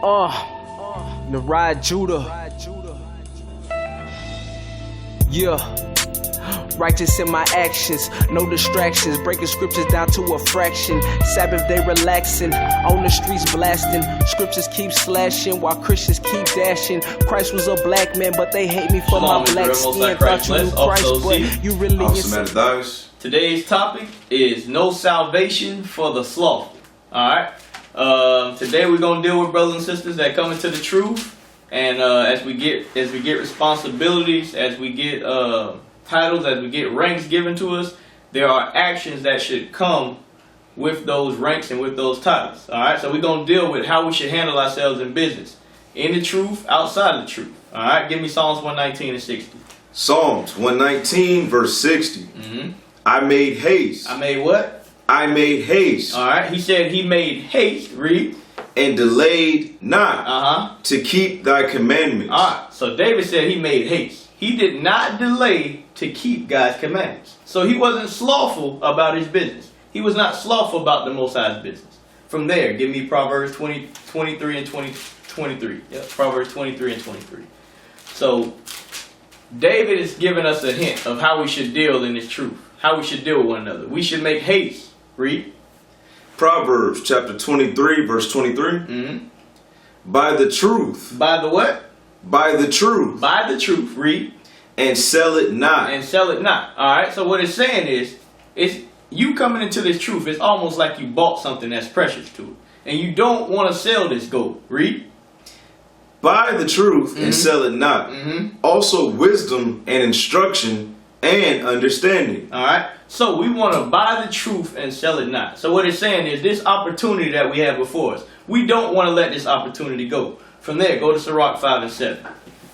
The ride Judah. Yeah. Righteous in my actions, no distractions, breaking scriptures down to a fraction. Sabbath day relaxing, on the streets blasting. Scriptures keep slashing while Christians keep dashing. Christ was a black man, but they hate me for my black skin. Thought you knew Christ, but you really awesome. Today's topic is no salvation for the slothful. Alright? Today we're going to deal with brothers and sisters that come into the truth. And as we get responsibilities, as we get titles, as we get ranks given to us, there are actions that should come with those ranks and with those titles. Alright, so we're going to deal with how we should handle ourselves in business, in the truth, outside of the truth. Alright, give me Psalms 119 and 60. Psalms 119 verse 60. I made haste. I made what? I made haste. Alright, he said he made haste, read. And delayed not to keep thy commandments. Alright, so David said he made haste. He did not delay to keep God's commandments. So he wasn't slothful about his business. He was not slothful about the Most High's business. From there, give me Proverbs 23 and 23. Yeah, Proverbs 23 and 23. So David is giving us a hint of how we should deal in this truth. How we should deal with one another. We should make haste. Read. Proverbs chapter 23 verse 23. By the truth. By the what? By the truth. By the truth. Read. And sell it not. And sell it not. Alright, so what it's saying is you coming into this truth, it's almost like you bought something that's precious to it. And you don't want to sell this gold. Read. Buy the truth and sell it not. Also wisdom and instruction and understanding. Alright, so we want to buy the truth and sell it not. So what it's saying is this opportunity that we have before us, we don't want to let this opportunity go. From there, go to Sirach 5 and 7.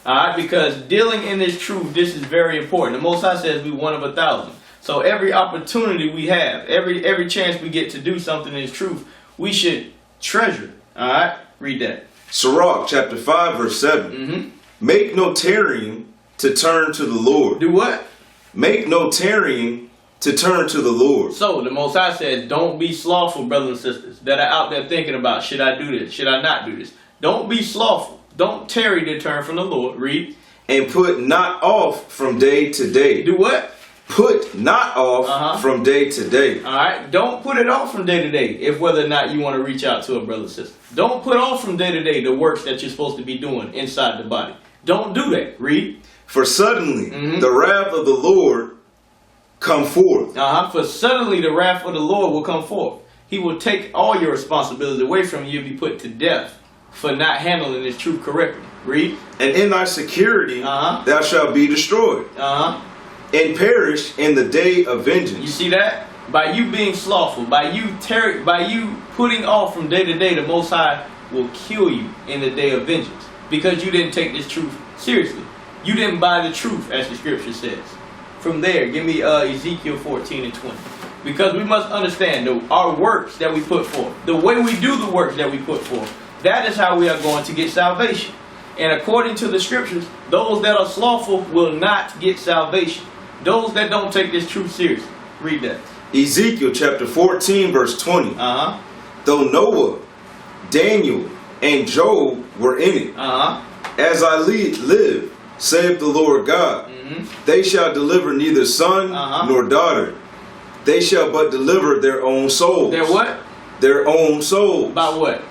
Alright, because dealing in this truth, this is very important. The Most High says we one of 1,000. So every opportunity we have, every chance we get to do something in this truth, we should treasure. Alright, read that. Sirach chapter 5 verse 7. Make no tarrying to turn to the Lord. Do what? Make no tarrying to turn to the Lord. So the Most High says, don't be slothful, brothers and sisters, that are out there thinking about, should I do this? Should I not do this? Don't be slothful. Don't tarry to turn from the Lord. Read. And put not off from day to day. Do what? Put not off from day to day. Alright, don't put it off from day to day if whether or not you want to reach out to a brother or sister. Don't put off from day to day the works that you're supposed to be doing inside the body. Don't do that. Read. For suddenly the wrath of the Lord come forth. For suddenly the wrath of the Lord will come forth. He will take all your responsibilities away from you and be put to death for not handling this truth correctly. Read. And in thy security thou shalt be destroyed. And perish in the day of vengeance. You see that? By you being slothful, by you putting off from day to day, the Most High will kill you in the day of vengeance. Because you didn't take this truth seriously. You didn't buy the truth, as the scripture says. From there, give me Ezekiel 14 and 20. Because we must understand our works that we put forth. The way we do the works that we put forth. That is how we are going to get salvation. And according to the scriptures, those that are slothful will not get salvation. Those that don't take this truth seriously. Read that. Ezekiel chapter 14 verse 20. Though Noah, Daniel, and Job were in it. As I live, saith the Lord God, they shall deliver neither son nor daughter. They shall but deliver their own souls. Their what? Their own souls. By what?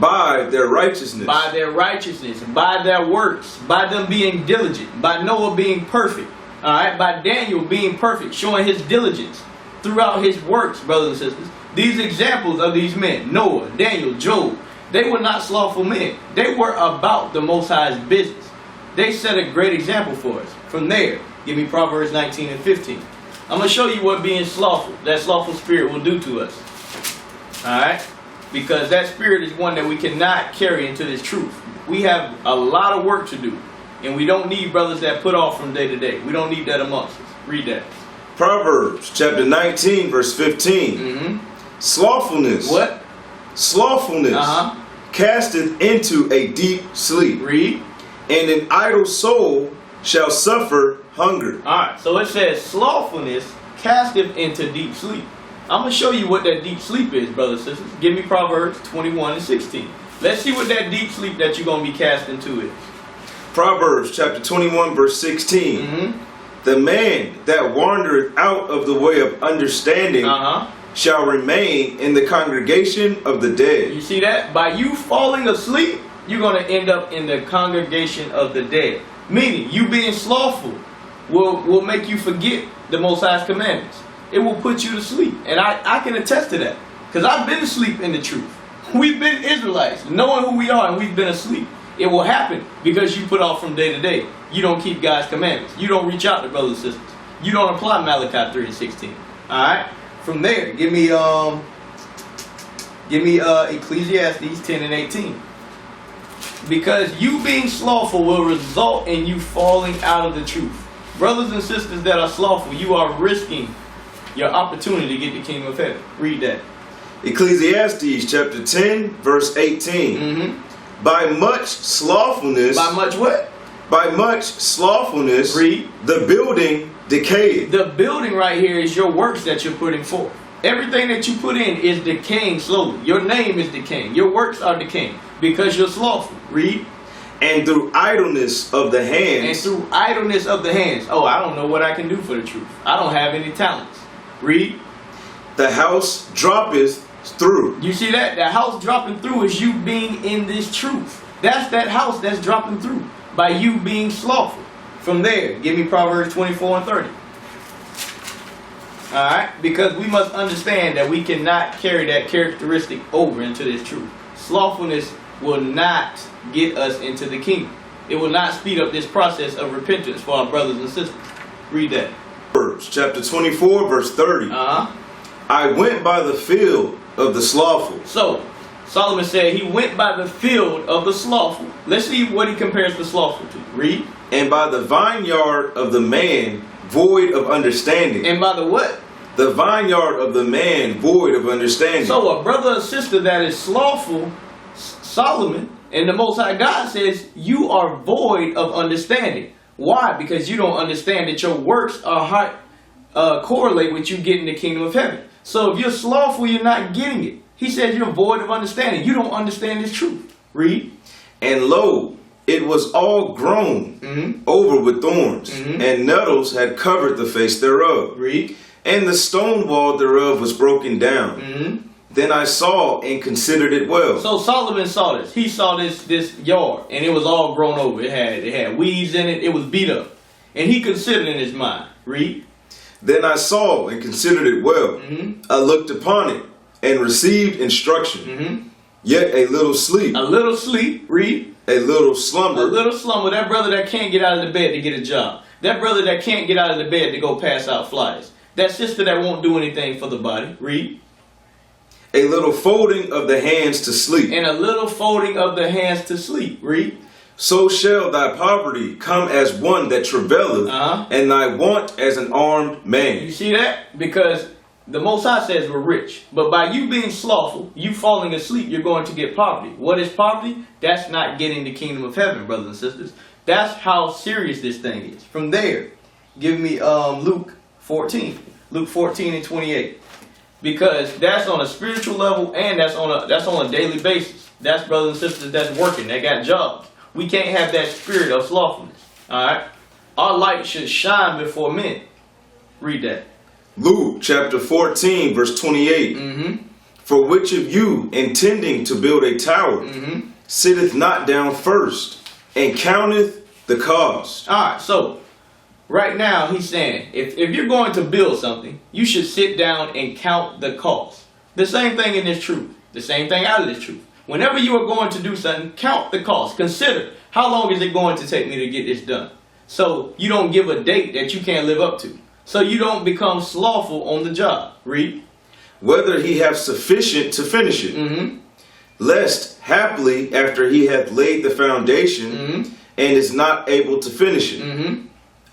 By their righteousness. By their righteousness. By their works. By them being diligent. By Noah being perfect. Alright? By Daniel being perfect. Showing his diligence throughout his works, brothers and sisters. These examples of these men, Noah, Daniel, Job, they were not slothful men. They were about the Most High's business. They set a great example for us. From there, give me Proverbs 19 and 15. I'm going to show you what being slothful, that slothful spirit will do to us. Alright? Because that spirit is one that we cannot carry into this truth. We have a lot of work to do. And we don't need brothers that put off from day to day. We don't need that amongst us. Read that. Proverbs chapter 19 verse 15. Slothfulness. What? Slothfulness casteth into a deep sleep. Read. And an idle soul shall suffer hunger. Alright, so it says slothfulness casteth into deep sleep. I'm going to show you what that deep sleep is, brothers and sisters. Give me Proverbs 21 and 16. Let's see what that deep sleep that you're going to be cast into is. Proverbs chapter 21 verse 16. Mm-hmm. The man that wandereth out of the way of understanding shall remain in the congregation of the dead. You see that? By you falling asleep, you're going to end up in the congregation of the dead. Meaning, you being slothful will make you forget the Most High's commandments. It will put you to sleep. And I can attest to that. Because I've been asleep in the truth. We've been Israelites, knowing who we are, and we've been asleep. It will happen because you put off from day to day. You don't keep God's commandments. You don't reach out to brothers and sisters. You don't apply Malachi 3:16. Alright? From there, give me Ecclesiastes 10 and 18. Because you being slothful will result in you falling out of the truth. Brothers and sisters that are slothful, you are risking your opportunity to get the kingdom of heaven. Read that. Ecclesiastes chapter 10 verse 18. Mm-hmm. By much slothfulness. By much what? By much slothfulness. Read. The building decayed. The building right here is your works that you're putting forth. Everything that you put in is decaying slowly. Your name is decaying. Your works are decaying because you're slothful. Read. And through idleness of the hands. And through idleness of the hands. Oh, I don't know what I can do for the truth. I don't have any talents. Read. The house droppeth through. You see that? The house dropping through is you being in this truth. That's that house that's dropping through by you being slothful. From there, give me Proverbs 24 and 30. Alright? Because we must understand that we cannot carry that characteristic over into this truth. Slothfulness will not get us into the kingdom. It will not speed up this process of repentance for our brothers and sisters. Read that. Proverbs chapter 24 verse 30. I went by the field of the slothful. So, Solomon said he went by the field of the slothful. Let's see what he compares the slothful to. Read. And by the vineyard of the man void of understanding. And by the what? The vineyard of the man void of understanding. So a brother or sister that is slothful, Solomon, and the Most High God says, you are void of understanding. Why? Because you don't understand that your works are correlate with you getting the kingdom of heaven. So if you're slothful, you're not getting it. He says you're void of understanding. You don't understand this truth. Read. And lo, it was all grown over with thorns, and nettles had covered the face thereof. Read. And the stone wall thereof was broken down. Then I saw and considered it well. So Solomon saw this. He saw this yard, and it was all grown over. It had weeds in it. It was beat up. And he considered in his mind. Read. Then I saw and considered it well. I looked upon it and received instruction. Yet a little sleep. A little sleep. Read. A little slumber. A little slumber. That brother that can't get out of the bed to get a job. That brother that can't get out of the bed to go pass out flyers. That sister that won't do anything for the body. Read. A little folding of the hands to sleep. And a little folding of the hands to sleep. Read. So shall thy poverty come as one that travaileth, and thy want as an armed man. You see that? Because the Most High says we're rich. But by you being slothful, you falling asleep, you're going to get poverty. What is poverty? That's not getting the kingdom of heaven, brothers and sisters. That's how serious this thing is. From there, give me Luke 14. Luke 14 and 28. Because that's on a spiritual level and that's on a daily basis. That's brothers and sisters that's working, that got jobs. We can't have that spirit of slothfulness. Alright? Our light should shine before men. Read that. Luke chapter 14 verse 28. For which of you intending to build a tower sitteth not down first and counteth the cost? Alright, so right now he's saying if you're going to build something, you should sit down and count the cost. The same thing in this truth. The same thing out of this truth. Whenever you are going to do something, count the cost. Consider, how long is it going to take me to get this done? So you don't give a date that you can't live up to. So you don't become slothful on the job. Read. Whether he have sufficient to finish it. Lest haply after he hath laid the foundation and is not able to finish it.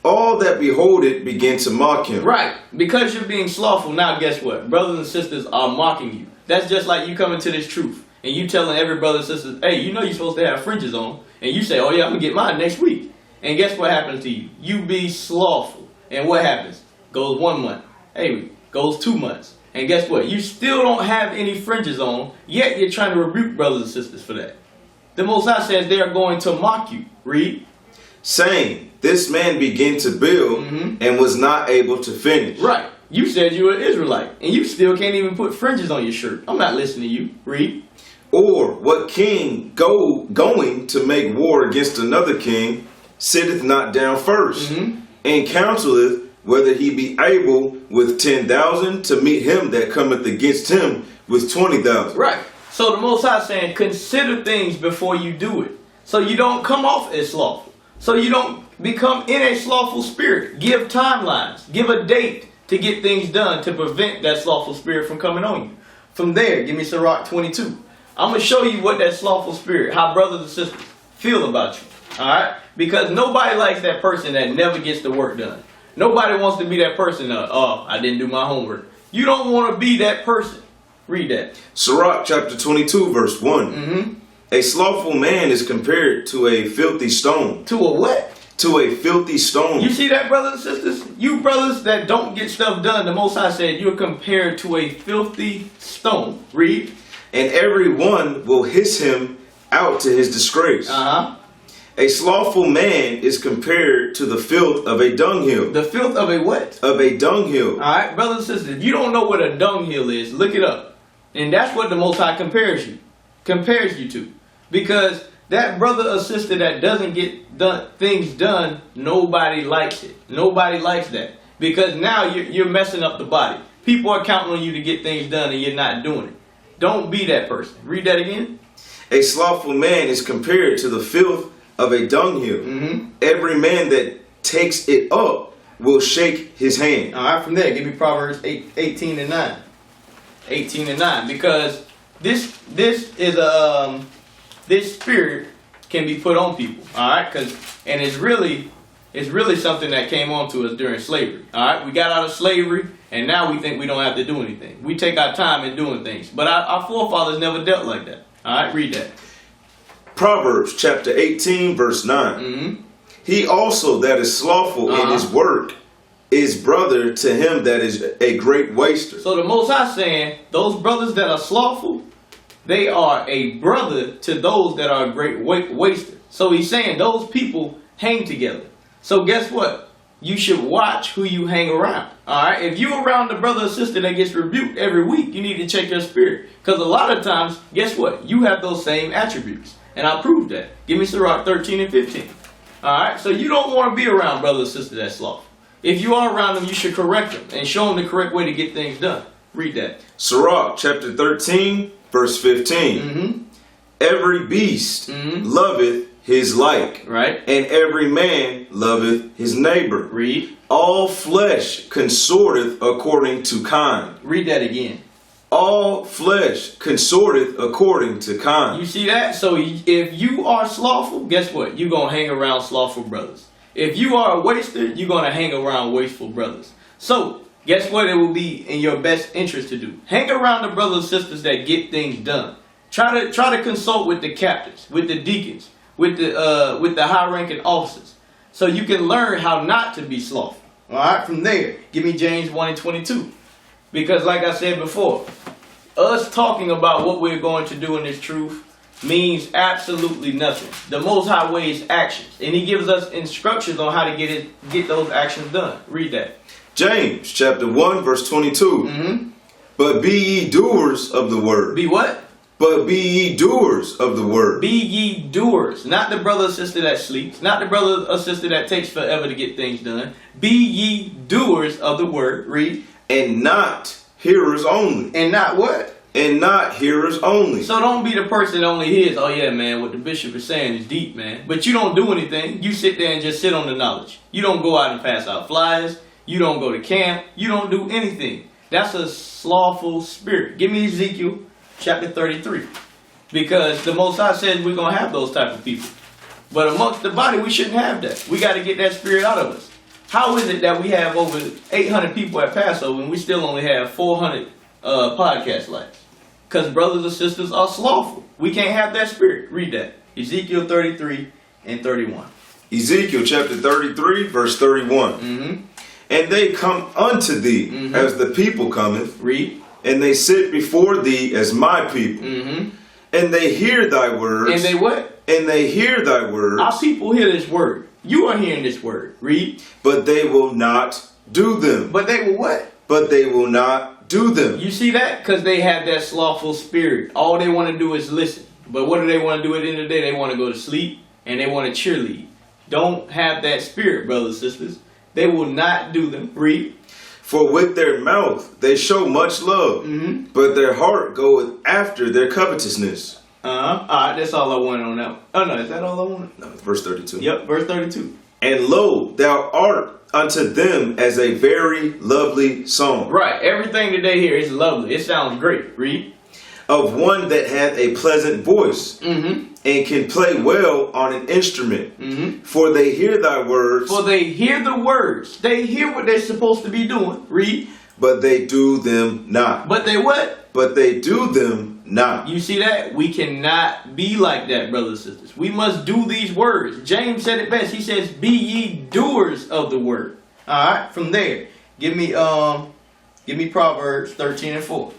All that behold it begin to mock him. Right. Because you're being slothful, now guess what? Brothers and sisters are mocking you. That's just like you coming to this truth. And you telling every brother and sister, hey, you know you're supposed to have fringes on. And you say, oh yeah, I'm going to get mine next week. And guess what happens to you? You be slothful. And what happens? Goes 1 month. Hey, goes 2 months. And guess what? You still don't have any fringes on, yet you're trying to rebuke brothers and sisters for that. The Most High says they are going to mock you. Read. Saying, this man began to build and was not able to finish. Right. You said you were an Israelite, and you still can't even put fringes on your shirt. I'm not listening to you. Read. Or what king going to make war against another king sitteth not down first, and counseleth whether he be able with 10,000 to meet him that cometh against him with 20,000. Right. So the Most High is saying, consider things before you do it, so you don't come off as slothful, so you don't become in a slothful spirit. Give timelines, give a date to get things done to prevent that slothful spirit from coming on you. From there, give me Sirach 22. I'm going to show you what that slothful spirit, how brothers and sisters feel about you. Alright? Because nobody likes that person that never gets the work done. Nobody wants to be that person, I didn't do my homework. You don't want to be that person. Read that. Sirach chapter 22 verse 1. A slothful man is compared to a filthy stone. To a what? To a filthy stone. You see that, brothers and sisters? You brothers that don't get stuff done, the Most High said you're compared to a filthy stone. Read. And every one will hiss him out to his disgrace. A slothful man is compared to the filth of a dunghill. The filth of a what? Of a dunghill. Alright, brothers and sisters, if you don't know what a dunghill is, look it up. And that's what the Most High compares you to. Because that brother or sister that doesn't get things done, nobody likes it. Nobody likes that. Because now you're messing up the body. People are counting on you to get things done and you're not doing it. Don't be that person. Read that again. A slothful man is compared to the filth of a dunghill. Every man that takes it up will shake his hand. All right, from there, give me Proverbs 18 and 9. 18 and 9. Because this is a this spirit can be put on people. All right, and it's really something that came on to us during slavery. All right, we got out of slavery. And now we think we don't have to do anything. We take our time in doing things. But our forefathers never dealt like that. All right, read that. Proverbs chapter 18, verse 9. He also that is slothful in his work is brother to him that is a great waster. So the Most High saying, those brothers that are slothful, they are a brother to those that are a great waster. So he's saying those people hang together. So guess what? You should watch who you hang around. Alright? If you're around the brother or sister that gets rebuked every week, you need to check your spirit. Because a lot of times, guess what? You have those same attributes. And I proved that. Give me Sirach 13 and 15. Alright? So you don't want to be around brother or sister that's slothful. If you are around them, you should correct them and show them the correct way to get things done. Read that. Sirach chapter 13, verse 15. Every beast loveth his like, right? And every man loveth his neighbor. Read. All flesh consorteth according to kind. Read that again. All flesh consorteth according to kind. You see that? So if you are slothful, guess what? You're going to hang around slothful brothers. If you are a waster, you're going to hang around wasteful brothers. So guess what it will be in your best interest to do? Hang around the brothers and sisters that get things done. Try to consult with the captains, with the deacons, with the high-ranking officers, so you can learn how not to be slothful. All right, from there, give me James 1 and 22. Because like I said before, us talking about what we're going to do in this truth means absolutely nothing. The Most High weighs actions, and He gives us instructions on how to get those actions done. Read that. James chapter 1 verse 22. But be ye doers of the word. Be what? But be ye doers of the word. Be ye doers. Not the brother or sister that sleeps. Not the brother or sister that takes forever to get things done. Be ye doers of the word. Read. And not hearers only. And not what? And not hearers only. So don't be the person that only hears, oh yeah, man, what the bishop is saying is deep, man. But you don't do anything. You sit there and just sit on the knowledge. You don't go out and pass out flyers. You don't go to camp. You don't do anything. That's a slothful spirit. Give me Ezekiel chapter 33. Because the Most High says we're going to have those type of people. But amongst the body, we shouldn't have that. We got to get that spirit out of us. How is it that we have over 800 people at Passover and we still only have 400 podcast likes? Because brothers and sisters are slothful. We can't have that spirit. Read that. Ezekiel 33 and 31. Ezekiel chapter 33 verse 31. And they come unto thee as the people cometh. Read. And they sit before thee as my people. And they hear thy words. And they what? And they hear thy words. Our people hear this word. You are hearing this word. Read. But they will not do them. But they will what? But they will not do them. You see that? Because they have that slothful spirit. All they want to do is listen. But what do they want to do at the end of the day? They want to go to sleep and they want to cheerlead. Don't have that spirit, brothers and sisters. They will not do them. Read. For with their mouth they show much love, but their heart goeth after their covetousness. Alright, that's all I wanted on that one. Oh no, is that all I wanted? No, verse 32. Yep, verse 32. And lo, thou art unto them as a very lovely song. Right, everything that they hear is lovely. It sounds great. Read. Of one that hath a pleasant voice, and can play well on an instrument. For they hear thy words. For they hear the words. They hear what they're supposed to be doing. Read. But they do them not. But they what? But they do them not. You see that? We cannot be like that, brothers and sisters. We must do these words. James said it best. He says, be ye doers of the word. Alright, from there. Give me Proverbs 13 and 4.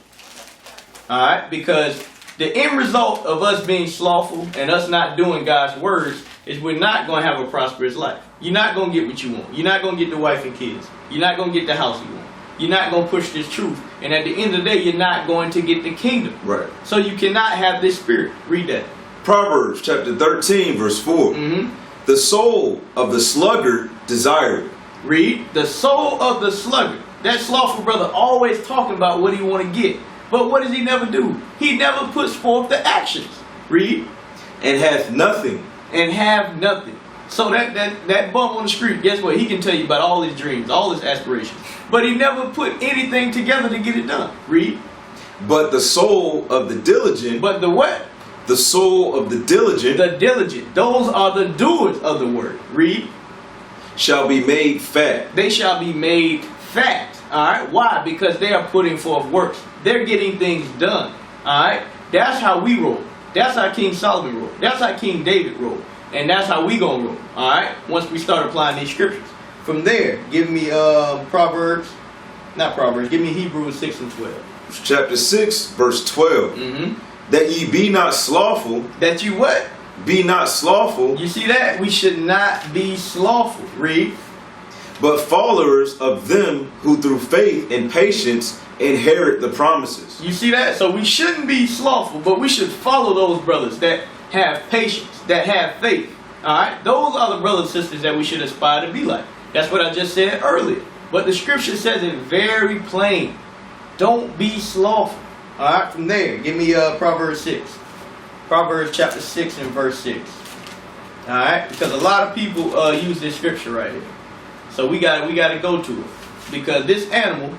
Alright, because the end result of us being slothful and us not doing God's words is we're not going to have a prosperous life. You're not going to get what you want. You're not going to get the wife and kids. You're not going to get the house you want. You're not going to push this truth. And at the end of the day, you're not going to get the kingdom. Right. So you cannot have this spirit. Read that. Proverbs chapter 13 verse 4. The soul of the sluggard desireth. Read. The soul of the sluggard. That slothful brother always talking about what he want to get. But what does he never do? He never puts forth the actions. Read. And hath nothing. And have nothing. So that bum on the street, guess what? He can tell you about all his dreams, all his aspirations. But he never put anything together to get it done. Read. But the soul of the diligent. But the what? The soul of the diligent. The diligent. Those are the doers of the word. Read. Shall be made fat. They shall be made fat. Alright? Why? Because they are putting forth works. They're getting things done. Alright? That's how we roll. That's how King Solomon rolled. That's how King David rolled. And that's how we gonna roll. Alright? Once we start applying these scriptures. From there, give me Proverbs. Not Proverbs. Give me Hebrews 6 and 12. Chapter 6 verse 12. That ye be not slothful. That you what? Be not slothful. You see that? We should not be slothful. Read. But followers of them who through faith and patience inherit the promises. You see that? So we shouldn't be slothful, but we should follow those brothers that have patience, that have faith. Alright? Those are the brothers and sisters that we should aspire to be like. That's what I just said earlier. But the scripture says it very plain. Don't be slothful. Alright? From there, give me Proverbs 6. Proverbs chapter 6 and verse 6. Alright? Because a lot of people use this scripture right here. So we gotta go to it. Because this animal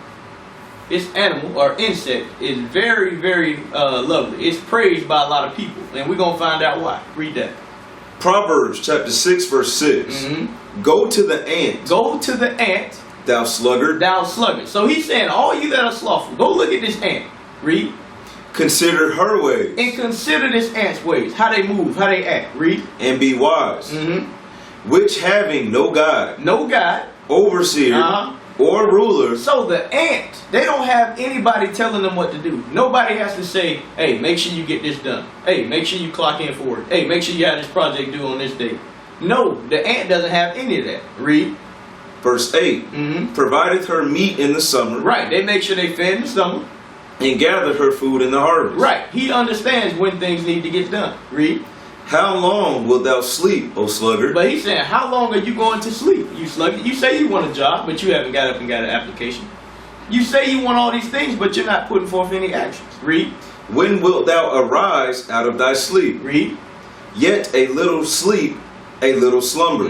or insect is very, very lovely. It's praised by a lot of people. And we're going to find out why. Read that. Proverbs chapter 6 verse 6. Go to the ant. Go to the ant. Thou sluggard. Thou sluggard. So he's saying, all you that are slothful, go look at this ant. Read. Consider her ways. And consider this ant's ways. How they move, how they act. Read. And be wise. Which having no guide. No guide. Overseer. Or ruler. So the ant, they don't have anybody telling them what to do. Nobody has to say, hey, make sure you get this done. Hey, make sure you clock in for work. Hey, make sure you have this project due on this date. No, the ant doesn't have any of that. Read. Verse 8. Provideth her meat in the summer. Right, they make sure they fed in the summer. And gathered her food in the harvest. Right, he understands when things need to get done. Read. How long wilt thou sleep, O sluggard? But he's saying, how long are you going to sleep, you sluggard? You say you want a job, but you haven't got up and got an application. You say you want all these things, but you're not putting forth any actions. Read. When wilt thou arise out of thy sleep? Read. Yet a little sleep, a little slumber.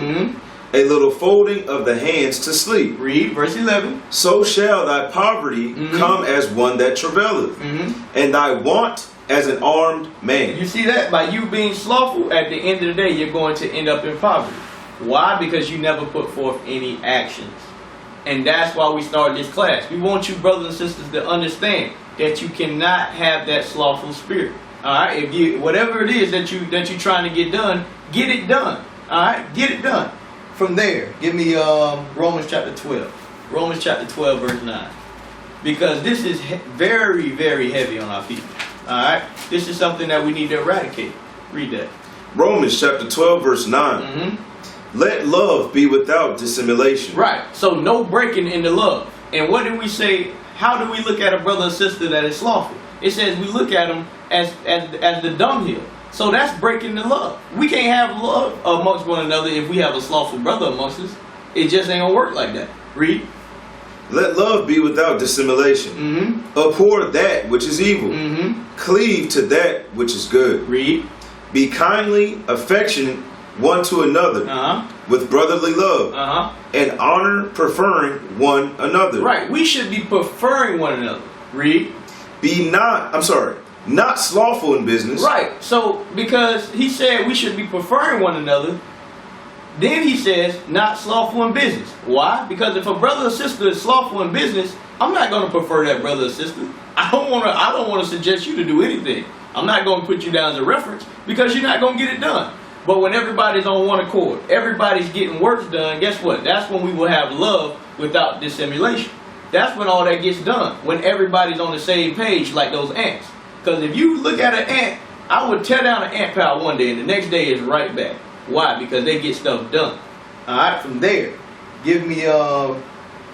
A little folding of the hands to sleep. Read. Verse 11. So shall thy poverty come as one that travaileth, and thy want as an armed man. You see that? By you being slothful, at the end of the day, you're going to end up in poverty. Why? Because you never put forth any actions. And that's why we started this class. We want you, brothers and sisters, to understand that you cannot have that slothful spirit. Alright? If you, whatever it is that you're trying to get done, get it done. Alright? Get it done. From there, give me Romans chapter 12. Romans chapter 12, verse 9. because this is very, very heavy on our people. All right, this is something that we need to eradicate. Read that. Romans chapter 12 verse 9. Let love be without dissimulation. Right. So no breaking into love. And what did we say? How do we look at a brother or sister that is slothful? It says we look at them as the dunghill. So that's breaking the love. We can't have love amongst one another if we have a slothful brother amongst us. It just ain't gonna work like that. Read. Let love be without dissimulation. Abhor that which is evil. Cleave to that which is good. Read. Be kindly affectionate one to another with brotherly love and honor, preferring one another. Right. We should be preferring one another. Read. Be not slothful in business. Right. So because he said we should be preferring one another, then he says not slothful in business. Why? Because if a brother or sister is slothful in business, I'm not going to prefer that brother or sister. I don't want to suggest you to do anything. I'm not going to put you down as a reference because you're not going to get it done. But when everybody's on one accord, everybody's getting works done, guess what? That's when we will have love without dissimulation. That's when all that gets done, when everybody's on the same page like those ants. Because if you look at an ant, I would tear down an ant pile one day and the next day is right back. Why? Because they get stuff done. All right, from there, give me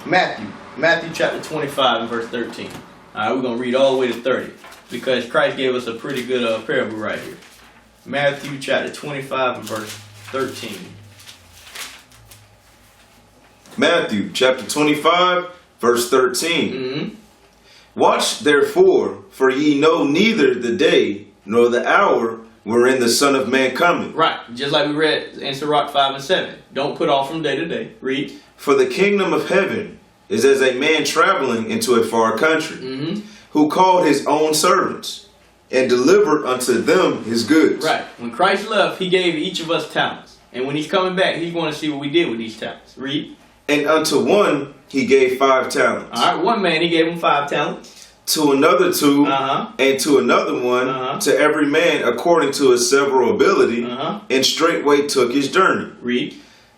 Matthew chapter 25 and verse 13. All right, we're going to read all the way to 30 because Christ gave us a pretty good parable right here. Matthew chapter 25 and verse 13. Matthew chapter 25 verse 13. Watch therefore, for ye know neither the day nor the hour wherein the Son of Man cometh. Right, just like we read in Sirach 5 and 7. Don't put off from day to day. Read. For the kingdom of heaven is as a man traveling into a far country, who called his own servants and delivered unto them his goods. Right. When Christ left, he gave each of us talents. And when he's coming back, he's going to see what we did with these talents. Read. And unto one he gave 5 talents. All right, one man, he gave him 5 talents. To another 2, and to another 1, to every man according to his several ability, and straightway took his journey. Read.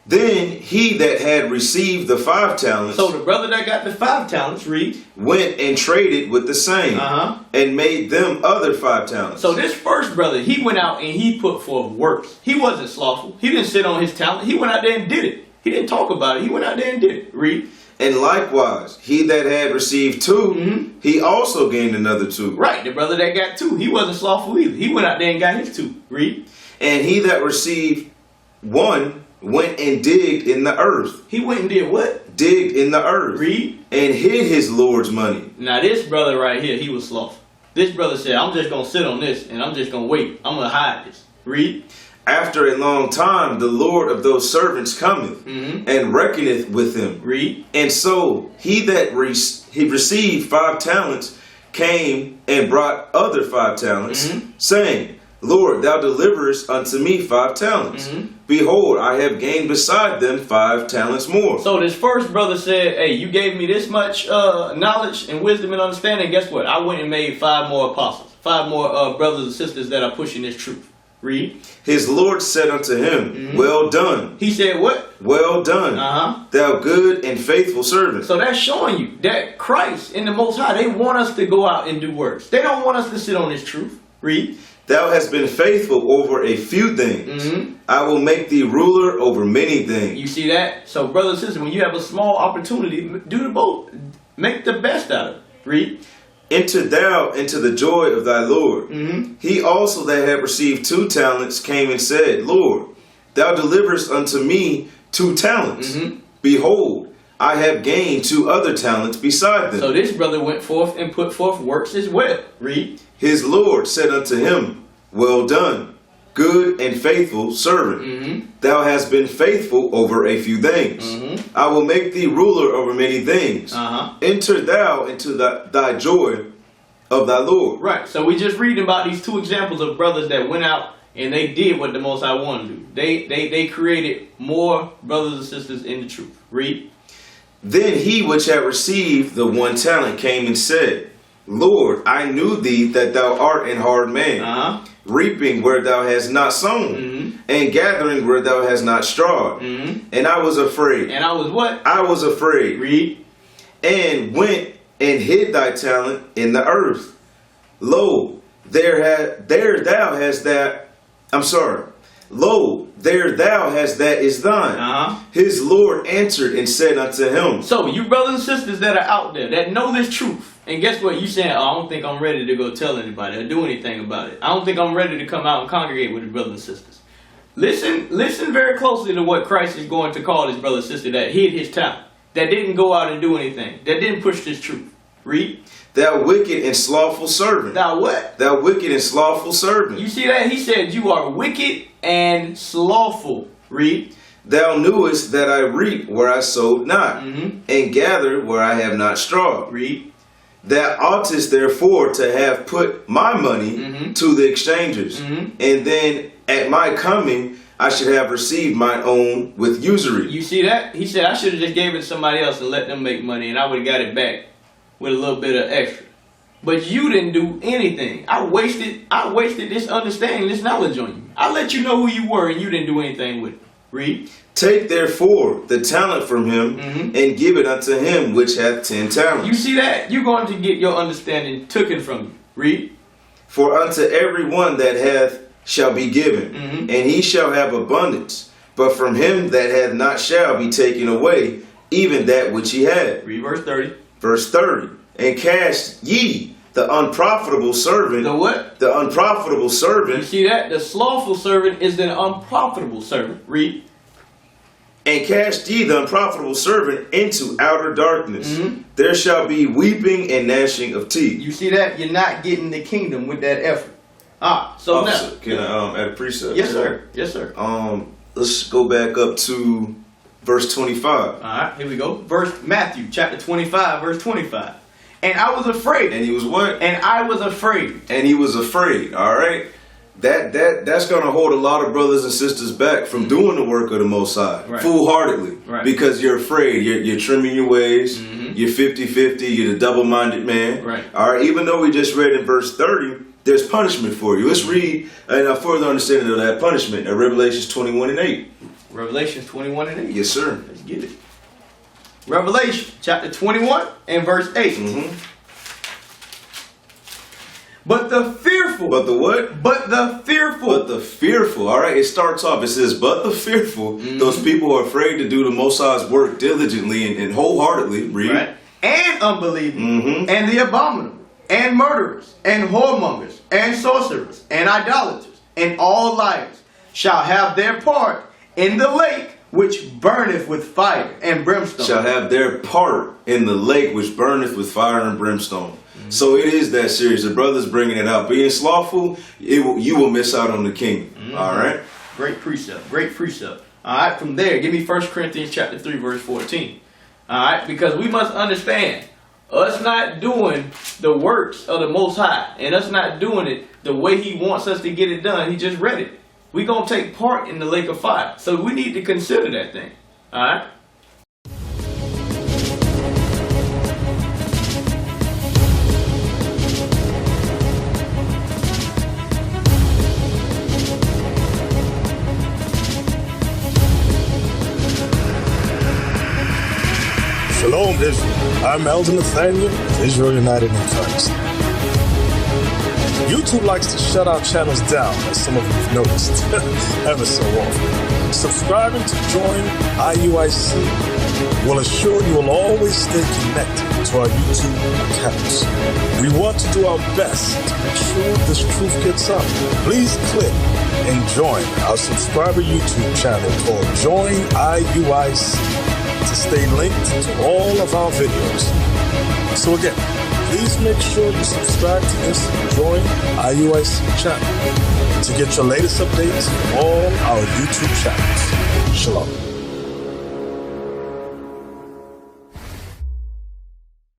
Then he that had received the 5 talents, so the brother that got the 5 talents, read, went and traded with the same, and made them other 5 talents. So this first brother, he went out and he put forth works. He wasn't slothful. He didn't sit on his talent. He went out there and did it. He didn't talk about it. He went out there and did it. Read. And likewise, he that had received 2, he also gained another 2. Right, the brother that got 2, he wasn't slothful either. He went out there and got his 2. Read. And he that received 1 went and digged in the earth. He went and did what? Digged in the earth. Read. And hid his Lord's money. Now this brother right here, he was slothful. This brother said, I'm just going to sit on this and I'm just going to wait. I'm going to hide this. Read. After a long time, the Lord of those servants cometh and reckoneth with them. Read. And so he that he received 5 talents came and brought other 5 talents, saying, Lord, thou deliverest unto me 5 talents. Behold, I have gained beside them 5 talents more. So this first brother said, hey, you gave me this much knowledge and wisdom and understanding. Guess what? I went and made 5 more apostles, 5 more brothers and sisters that are pushing this truth. Read. His Lord said unto him, well done. He said what? Well done, thou good and faithful servant. So that's showing you that Christ and the Most High, they want us to go out and do works. They don't want us to sit on this truth. Read. Thou hast been faithful over a few things. I will make thee ruler over many things. You see that? So brothers and sisters, when you have a small opportunity, do the both. Make the best out of it. Read. Enter thou into the joy of thy Lord. He also that had received 2 talents came and said, Lord, thou deliverest unto me 2 talents. Behold, I have gained 2 other talents beside them. So this brother went forth and put forth works as well. Read. His Lord said unto him, well done, good and faithful servant. Thou hast been faithful over a few things. I will make thee ruler over many things. Enter thou into thy joy of thy Lord. Right. So we just reading about these 2 examples of brothers that went out and they did what the Most High wanted to do. They created more brothers and sisters in the truth. Read. Then he which had received the 1 talent came and said, Lord, I knew thee that thou art an hard man, reaping where thou hast not sown, and gathering where thou hast not strawed. And I was afraid. And I was what? I was afraid. Read. And went and hid thy talent in the earth. Lo, there thou hast that. I'm sorry. Lo, there thou hast that is thine. His Lord answered and said unto him. So, you brothers and sisters that are out there that know this truth, and guess what? You saying, oh, I don't think I'm ready to go tell anybody or do anything about it. I don't think I'm ready to come out and congregate with his brothers and sisters. Listen very closely to what Christ is going to call his brother and sister that hid his talent, that didn't go out and do anything, that didn't push this truth. Read. Thou wicked and slothful servant. Thou what? Thou wicked and slothful servant. You see that? He said, you are wicked and slothful. Read. Thou knewest that I reap where I sowed not, and gather where I have not strawed. Read. Thou oughtest therefore to have put my money to the exchangers, and then at my coming I should have received mine own with usury. You see that? He said, I should have just gave it to somebody else and let them make money, and I would have got it back with a little bit of extra. But you didn't do anything. I wasted this understanding, this knowledge on you. I let you know who you were, and you didn't do anything with it. Read. Take therefore the talent from him, and give it unto him which hath 10 talents. You see that? You're going to get your understanding taken from you. Read. For unto every one that hath shall be given, and he shall have abundance. But from him that hath not shall be taken away, even that which he had. Read verse 30. Verse 30. And cast ye the unprofitable servant. The what? The unprofitable servant. You see that? The slothful servant is the unprofitable servant. Read. And cast ye the unprofitable servant into outer darkness. There shall be weeping and gnashing of teeth. You see that? You're not getting the kingdom with that effort. So Officer, now. Can I add a precept? Yes, sir. Yes, sir. Let's go back up to verse 25. All right, here we go. Matthew chapter 25, verse 25. And I was afraid. And he was what? And I was afraid. And he was afraid. All right. That's going to hold a lot of brothers and sisters back from doing the work of the Most High, full-heartedly, because you're afraid. You're trimming your ways. You're 50-50. You're the double-minded man. Right. All right. Even though we just read in verse 30, there's punishment for you. Let's read a further understanding of that punishment in Revelations 21:8. Revelation 21:8. Yes, sir. Let's get it. Revelation chapter 21 and verse 8. But the fearful. But the what? But the fearful. But the fearful. All right, it starts off. It says, but the fearful. Those people who are afraid to do the Most High's work diligently and wholeheartedly. Read. Right. And unbelieving. And the abominable. And murderers. And whoremongers. And sorcerers. And idolaters. And all liars shall have their part in the lake which burneth with fire and brimstone. Shall have their part in the lake which burneth with fire and brimstone. So it is that serious. The brother's bringing it out. Being slothful, you will miss out on the kingdom. All right? Great precept. Great precept. All right, from there, give me 1 Corinthians chapter 3, verse 14. All right, because we must understand, us not doing the works of the Most High, and us not doing it the way He wants us to get it done, He just read it. We're going to take part in the lake of fire. So we need to consider that thing. All right? Shalom, Israel. I'm Elder Nathaniel of Israel United in Christ. YouTube likes to shut our channels down, as some of you have noticed, ever so often. Subscribing to join IUIC will assure you will always stay connected to our YouTube accounts. We want to do our best to make sure this truth gets out. Please click and join our subscriber YouTube channel called Join IUIC to stay linked to all of our videos. So again, please make sure you subscribe to this Join IUIC channel to get your latest updates from all our YouTube channels. Shalom.